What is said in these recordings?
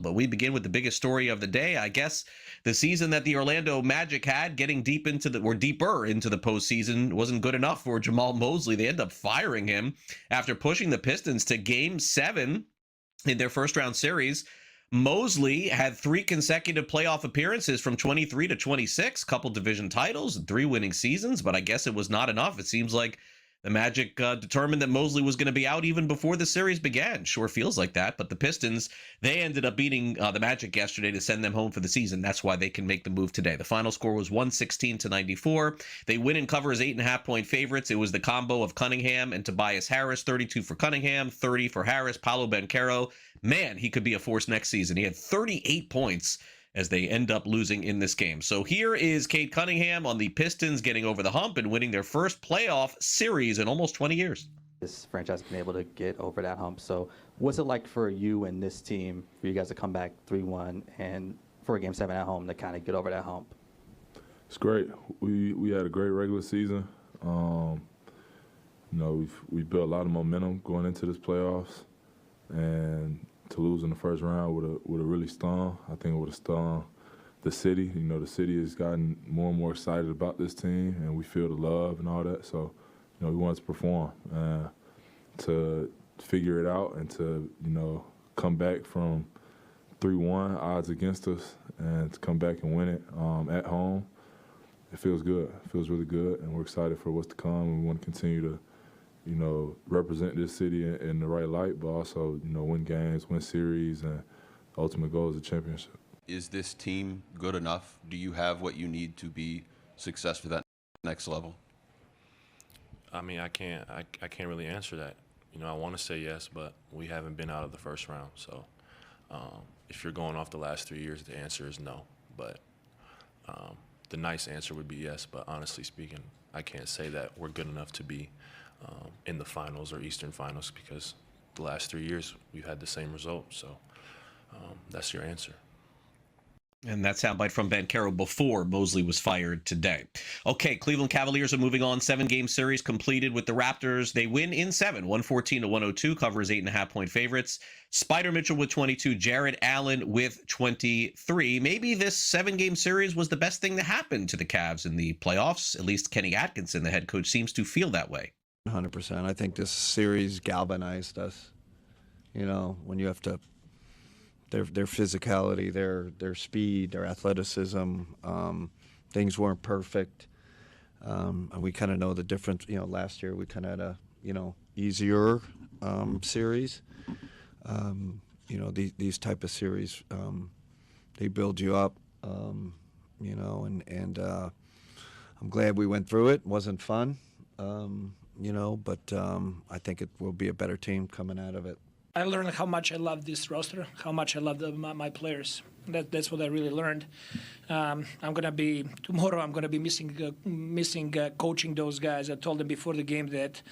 But we begin with the biggest story of the day. I guess the season that the Orlando Magic had, getting deeper into the postseason, wasn't good enough for Jamahl Mosley. They end up firing him after pushing the Pistons to Game 7 in their first round series. Mosley had 3 consecutive playoff appearances from 23 to 26, couple division titles and 3 winning seasons, but I guess it was not enough. It seems like the Magic determined that Mosley was going to be out even before the series began. Sure feels like that, but the Pistons, they ended up beating the Magic yesterday to send them home for the season. That's why they can make the move today. The final score was 116-94. They win and cover as 8.5-point favorites. It was the combo of Cunningham and Tobias Harris, 32 for Cunningham, 30 for Harris. Paolo Banchero, man, he could be a force next season. He had 38 points as they end up losing in this game. So here is Cade Cunningham on the Pistons getting over the hump and winning their first playoff series in almost 20 years. This franchise has been able to get over that hump. So what's it like for you and this team, for you guys to come back 3-1 and for a Game 7 at home to kind of get over that hump? It's great. We had a great regular season. We built a lot of momentum going into this playoffs, and to lose in the first round would have really stung. I think it would have stung the city. The city has gotten more and more excited about this team, and we feel the love and all that. So, we wanted to perform, to figure it out, and to, come back from 3-1, odds against us, and to come back and win it at home. It feels good. It feels really good, and we're excited for what's to come, and we want to continue to represent this city in the right light, but also, win games, win series, and the ultimate goal is a championship. Is this team good enough? Do you have what you need to be successful at that next level? I mean, I can't really answer that. I want to say yes, but we haven't been out of the first round. So if you're going off the last 3 years, the answer is no. But the nice answer would be yes, but honestly speaking, I can't say that we're good enough to be in the finals or Eastern Finals, because the last 3 years we've had the same result. So that's your answer. And that soundbite from Banchero before Mosley was fired today. Okay, Cleveland Cavaliers are moving on. 7-game series completed with the Raptors. They win in 7, 114-102, covers 8.5-point favorites. Spider Mitchell with 22, Jared Allen with 23. Maybe this 7-game series was the best thing to happen to the Cavs in the playoffs. At least Kenny Atkinson, the head coach, seems to feel that way. 100%. I think this series galvanized us. When you have to, their physicality, their speed, their athleticism, things weren't perfect. And we kind of know the difference. Last year we kind of had a, easier series. These type of series, they build you up, and I'm glad we went through it. It wasn't fun. But I think it will be a better team coming out of it. I learned how much I love this roster, how much I love my players. That's what I really learned. Tomorrow I'm going to be missing coaching those guys. I told them before the game that,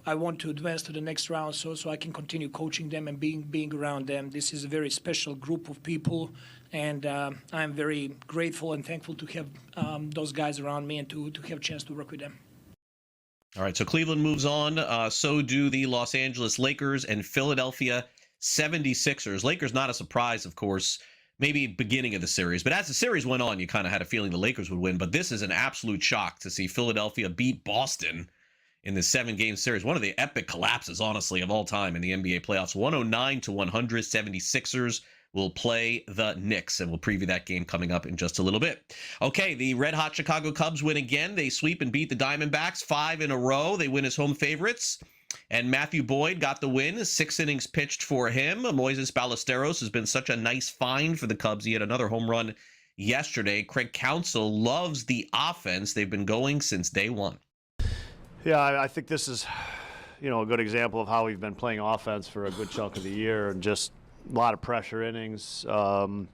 I want to advance to the next round so I can continue coaching them and being around them. This is a very special group of people, and I'm very grateful and thankful to have those guys around me and to have a chance to work with them. All right, so Cleveland moves on. So do the Los Angeles Lakers and Philadelphia 76ers. Lakers not a surprise, of course, maybe beginning of the series. But as the series went on, you kind of had a feeling the Lakers would win. But this is an absolute shock to see Philadelphia beat Boston in the 7-game series. One of the epic collapses, honestly, of all time in the NBA playoffs. 109-100, 76ers will play the Knicks, and we'll preview that game coming up in just a little bit. Okay, the red-hot Chicago Cubs win again. They sweep and beat the Diamondbacks 5 in a row. They win as home favorites, and Matthew Boyd got the win. 6 innings pitched for him. Moises Ballesteros has been such a nice find for the Cubs. He had another home run yesterday. Craig Counsell loves the offense. They've been going since day one. Yeah, I think this is, a good example of how we've been playing offense for a good chunk of the year, and just a lot of pressure innings, and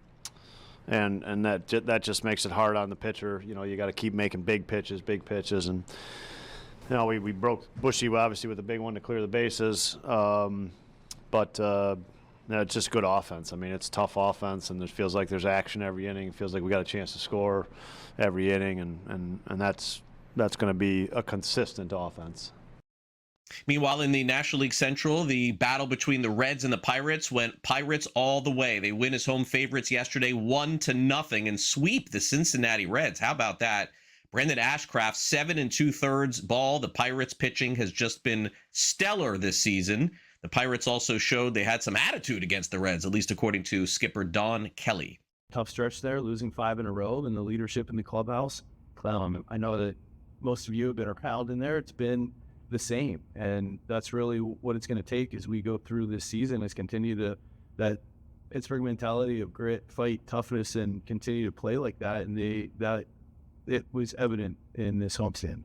that just makes it hard on the pitcher. You got to keep making big pitches, and we broke Bushy obviously with a big one to clear the bases, but it's just good offense. I mean, it's tough offense, and it feels like there's action every inning. It feels like we got a chance to score every inning, and that's going to be a consistent offense. Meanwhile, in the National League Central, the battle between the Reds and the Pirates went Pirates all the way. They win as home favorites yesterday, 1-0, and sweep the Cincinnati Reds. How about that? Brendan Ashcraft, 7 2/3 ball. The Pirates pitching has just been stellar this season. The Pirates also showed they had some attitude against the Reds, at least according to skipper Don Kelly. Tough stretch there, losing 5 in a row, and the leadership in the clubhouse. I know that most of you have been around in there. It's been the same, and that's really what it's going to take as we go through this season, is continue that Pittsburgh mentality of grit, fight, toughness, and continue to play like that. And that it was evident in this homestand.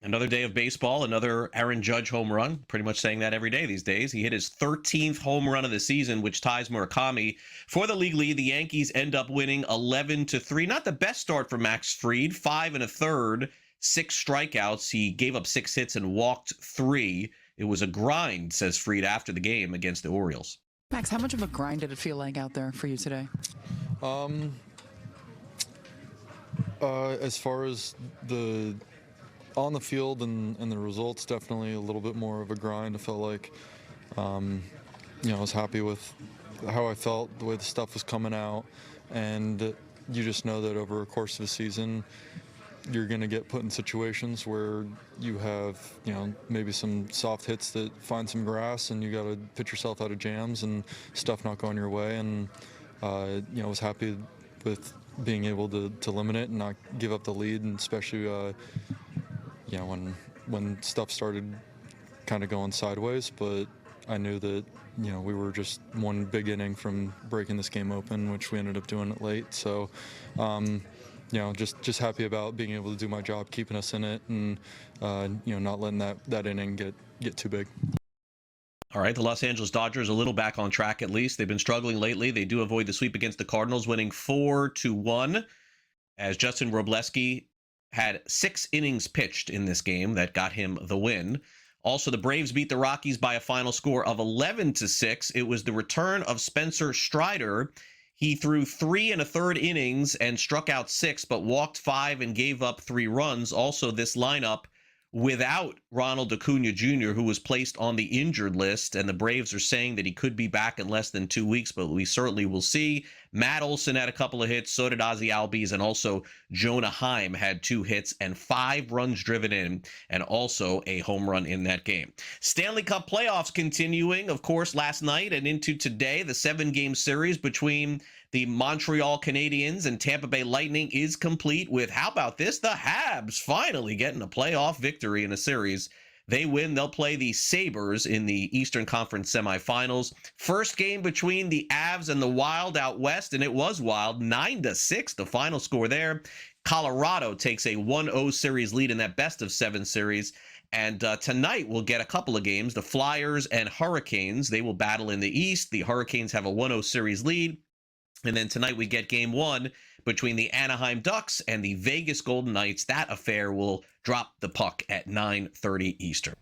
Another day of baseball, another Aaron Judge home run. Pretty much saying that every day these days. He hit his 13th home run of the season, which ties Murakami for the league lead. The Yankees end up winning 11-3. Not the best start for Max Fried. 5 1/3, 6 strikeouts. He gave up 6 hits and walked 3. It was a grind, says Fried after the game against the Orioles. Max, how much of a grind did it feel like out there for you today? As far as the on the field and the results, definitely a little bit more of a grind. I felt like, I was happy with how I felt, the way the stuff was coming out, and you just know that over a course of a season, you're going to get put in situations where you have, maybe some soft hits that find some grass, and you got to pitch yourself out of jams and stuff not going your way. And, I was happy with being able to limit it and not give up the lead, and especially, when stuff started kind of going sideways. But I knew that, we were just one big inning from breaking this game open, which we ended up doing it late. So, just happy about being able to do my job, keeping us in it, and, not letting that inning get too big. All right, the Los Angeles Dodgers a little back on track at least. They've been struggling lately. They do avoid the sweep against the Cardinals, winning 4-1, as Justin Robleski had 6 innings pitched in this game that got him the win. Also, the Braves beat the Rockies by a final score of 11-6. It was the return of Spencer Strider. He threw 3 1/3 innings and struck out 6, but walked 5 and gave up 3 runs. Also, this lineup without Ronald Acuna Jr., who was placed on the injured list, and the Braves are saying that he could be back in less than 2 weeks, but we certainly will see. Matt Olson had a couple of hits, so did Ozzie Albies, and also Jonah Heim had 2 hits and 5 runs driven in, and also a home run in that game. Stanley Cup playoffs continuing, of course, last night and into today. The 7-game series between the Montreal Canadiens and Tampa Bay Lightning is complete with, how about this, the Habs finally getting a playoff victory in a series. They win. They'll play the Sabres in the Eastern Conference semifinals. First game between the Avs and the Wild out west, and it was wild, 9-6, the final score there. Colorado takes a 1-0 series lead in that best-of-7 series. And tonight we'll get a couple of games. The Flyers and Hurricanes, they will battle in the East. The Hurricanes have a 1-0 series lead. And then tonight we get game 1 between the Anaheim Ducks and the Vegas Golden Knights. That affair will drop the puck at 9:30 Eastern.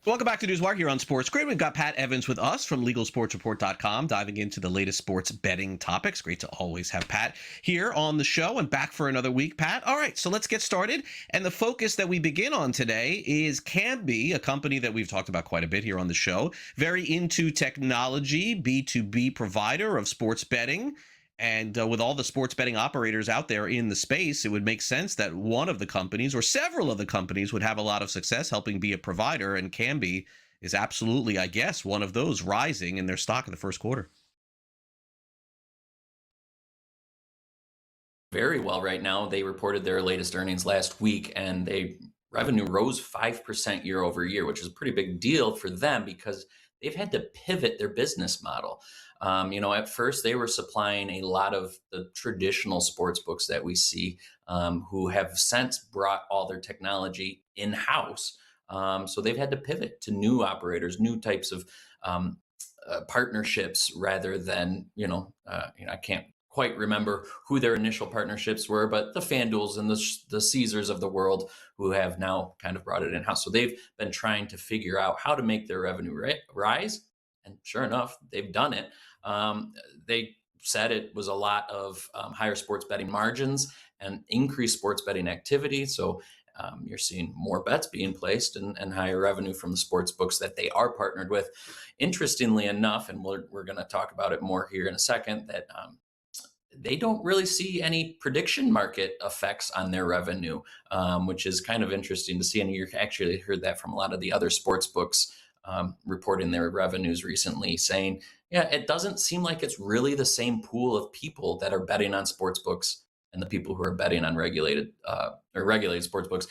Welcome back to Newswire here on SportsGrid. We've got Pat Evans with us from LegalSportsReport.com, diving into the latest sports betting topics. Great to always have Pat here on the show and back for another week, Pat. All right, so let's get started. And the focus that we begin on today is Kambi, a company that we've talked about quite a bit here on the show. Very into technology, B2B provider of sports betting. And with all the sports betting operators out there in the space, it would make sense that one of the companies or several of the companies would have a lot of success helping be a provider. And Kambi is absolutely, I guess, one of those, rising in their stock in the first quarter. Very well right now. They reported their latest earnings last week, and revenue rose 5% year over year, which is a pretty big deal for them because they've had to pivot their business model. At first they were supplying a lot of the traditional sports books that we see, who have since brought all their technology in-house. So they've had to pivot to new operators, new types of partnerships rather than, I can't quite remember who their initial partnerships were, but the FanDuels and the Caesars of the world who have now kind of brought it in-house. So they've been trying to figure out how to make their revenue rise. And sure enough, they've done it. They said it was a lot of higher sports betting margins and increased sports betting activity. So You're seeing more bets being placed and higher revenue from the sports books that they are partnered with. Interestingly enough, and we're going to talk about it more here in a second, that they don't really see any prediction market effects on their revenue, which is kind of interesting to see. And you actually heard that from a lot of the other sports books reporting their revenues recently, saying, yeah, it doesn't seem like it's really the same pool of people that are betting on sports books and the people who are betting on regulated sports books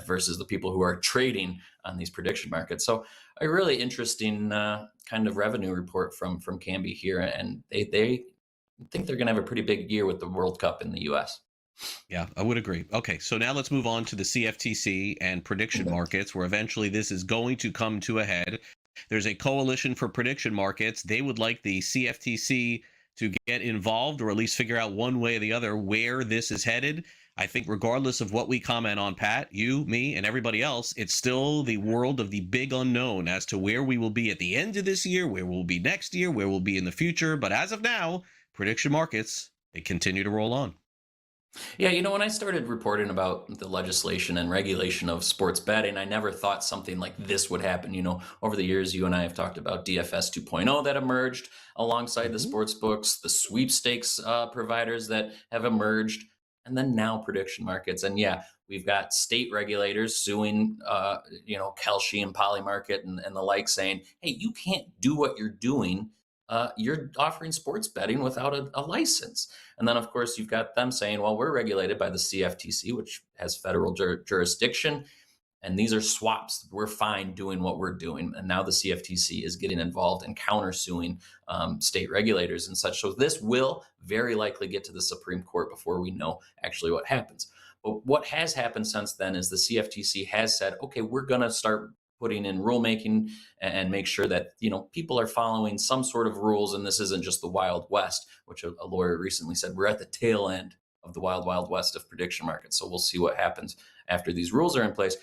versus the people who are trading on these prediction markets. So a really interesting kind of revenue report from Kambi here, and they think they're going to have a pretty big year with the World Cup in the U.S. Yeah, I would agree. Okay, so now let's move on to the CFTC and prediction markets, where eventually this is going to come to a head. There's a coalition for prediction markets. They would like the CFTC to get involved, or at least figure out one way or the other where this is headed. I think regardless of what we comment on, Pat, you, me, and everybody else, it's still the world of the big unknown as to where we will be at the end of this year, where we'll be next year, where we'll be in the future. But as of now, prediction markets, they continue to roll on. Yeah, when I started reporting about the legislation and regulation of sports betting, I never thought something like this would happen. Over the years, you and I have talked about DFS 2.0 that emerged alongside the sports books, the sweepstakes providers that have emerged, and then now prediction markets. And yeah, we've got state regulators suing, Kalshi and Polymarket and the like, saying, hey, you can't do what you're doing. You're offering sports betting without a license. And then, of course, you've got them saying, well, we're regulated by the CFTC, which has federal jurisdiction. And these are swaps. We're fine doing what we're doing. And now the CFTC is getting involved and countersuing state regulators and such. So this will very likely get to the Supreme Court before we know actually what happens. But what has happened since then is the CFTC has said, okay, we're going to start putting in rulemaking and make sure that people are following some sort of rules, and this isn't just the Wild West, which a lawyer recently said we're at the tail end of the Wild West of prediction markets. So we'll see what happens after these rules are in place.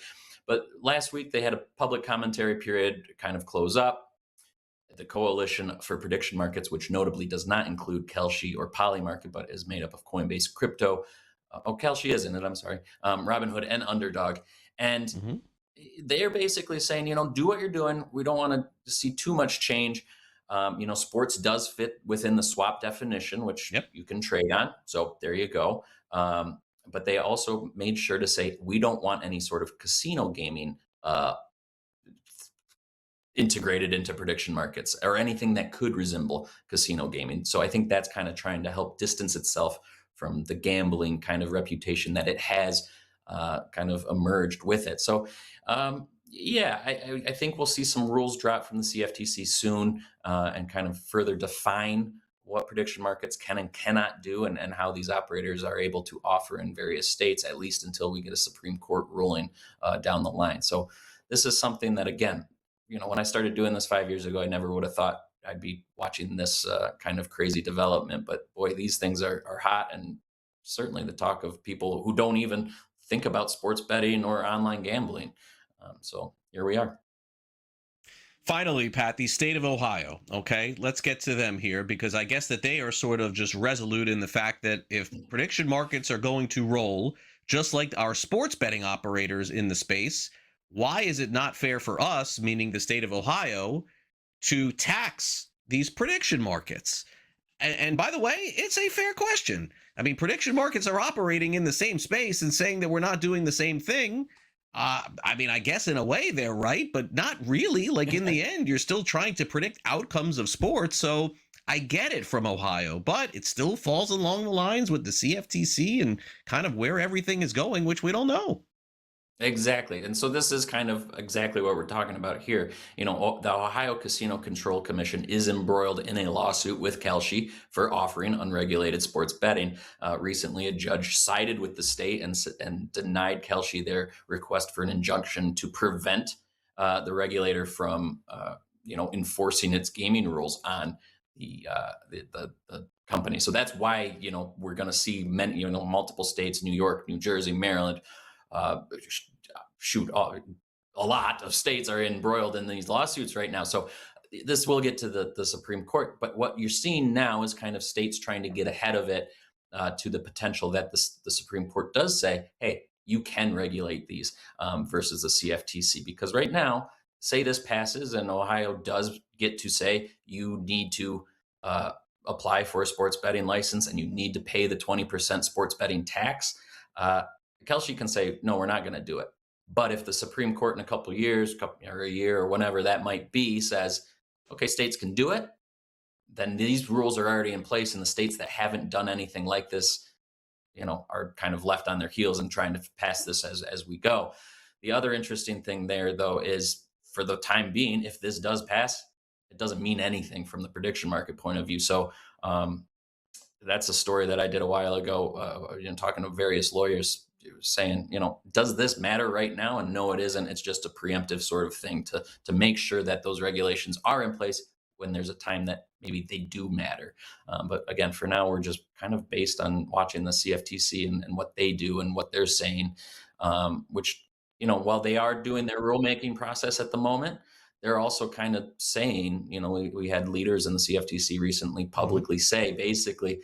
But last week they had a public commentary period kind of close up. The Coalition for Prediction Markets, which notably does not include Kalshi or Polymarket, but is made up of Coinbase Crypto. Kalshi is in it, I'm sorry. Robinhood and Underdog. And they're basically saying, do what you're doing. We don't want to see too much change. Sports does fit within the swap definition, which you can trade on. So there you go. But they also made sure to say, we don't want any sort of casino gaming integrated into prediction markets or anything that could resemble casino gaming. So I think that's kind of trying to help distance itself from the gambling kind of reputation that it has kind of emerged with it. So, I think we'll see some rules drop from the CFTC soon and kind of further define what prediction markets can and cannot do and how these operators are able to offer in various states, at least until we get a Supreme Court ruling down the line. So this is something that, again, when I started doing this 5 years ago, I never would have thought I'd be watching this kind of crazy development. But boy, these things are hot, and certainly the talk of people who don't even think about sports betting or online gambling. So here we are. Finally, Pat, the state of Ohio. Okay, let's get to them here, because I guess that they are sort of just resolute in the fact that if prediction markets are going to roll, just like our sports betting operators in the space, why is it not fair for us, meaning the state of Ohio, to tax these prediction markets? And by the way, it's a fair question. I mean, prediction markets are operating in the same space, and saying that we're not doing the same thing. I mean, I guess in a way they're right, but not really. Like in the end, you're still trying to predict outcomes of sports. So I get it from Ohio, but it still falls along the lines with the CFTC and kind of where everything is going, which we don't know. Exactly. And so this is kind of exactly what we're talking about here. The Ohio Casino Control Commission is embroiled in a lawsuit with Kalshi for offering unregulated sports betting. Recently, a judge sided with the state and denied Kalshi their request for an injunction to prevent the regulator from, enforcing its gaming rules on the company. So that's why, we're going to see many, multiple states, New York, New Jersey, Maryland, a lot of states are embroiled in these lawsuits right now. So this will get to the Supreme Court. But what you're seeing now is kind of states trying to get ahead of it to the potential that the Supreme Court does say, hey, you can regulate these versus the CFTC. Because right now, say this passes and Ohio does get to say you need to apply for a sports betting license and you need to pay the 20% sports betting tax, Kelce can say, no, we're not going to do it. But if the Supreme Court in a couple of years, or a year or whenever that might be, says, okay, states can do it, then these rules are already in place, and the states that haven't done anything like this, are kind of left on their heels and trying to pass this as we go. The other interesting thing there, though, is for the time being, if this does pass, it doesn't mean anything from the prediction market point of view. So that's a story that I did a while ago, talking to various lawyers, saying, does this matter right now? And no, it isn't. It's just a preemptive sort of thing to make sure that those regulations are in place when there's a time that maybe they do matter. But again, for now, we're just kind of based on watching the CFTC and what they do and what they're saying, which, while they are doing their rulemaking process at the moment, they're also kind of saying, we had leaders in the CFTC recently publicly say, basically,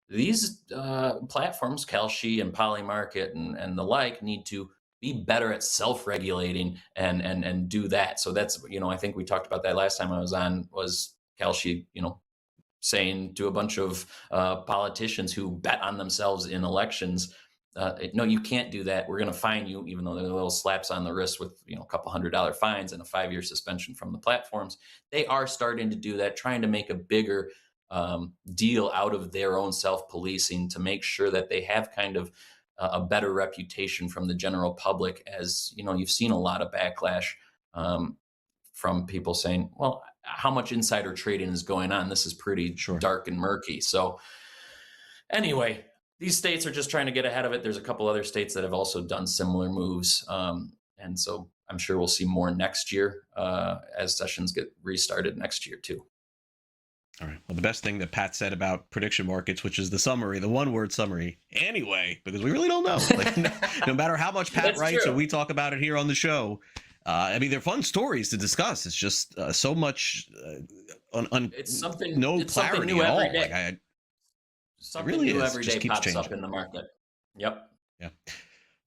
these platforms, Kalshi and Polymarket and the like, need to be better at self-regulating and do that. So that's, I think we talked about that last time I was on, was Kalshi, saying to a bunch of politicians who bet on themselves in elections, no, you can't do that. We're going to fine you, even though they're little slaps on the wrist with, a couple $100 fines and a 5-year suspension from the platforms. They are starting to do that, trying to make a bigger deal out of their own self-policing to make sure that they have kind of a better reputation from the general public. As you've seen a lot of backlash from people saying, well, how much insider trading is going on? This is pretty dark and murky. So anyway, these states are just trying to get ahead of it. There's a couple other states that have also done similar moves. And so I'm sure we'll see more next year as sessions get restarted next year too. All right. Well, the best thing that Pat said about prediction markets, which is the summary, the one-word summary, anyway, because we really don't know. Like, no matter how much Pat writes or we talk about it here on the show, they're fun stories to discuss. It's just so much it's something, no it's clarity something new at all. every day. Like, Something it really new is. every Just day keeps pops changing. up in the market. Yep. Yeah.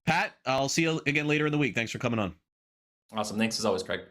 Pat, I'll see you again later in the week. Thanks for coming on. Awesome. Thanks as always, Craig.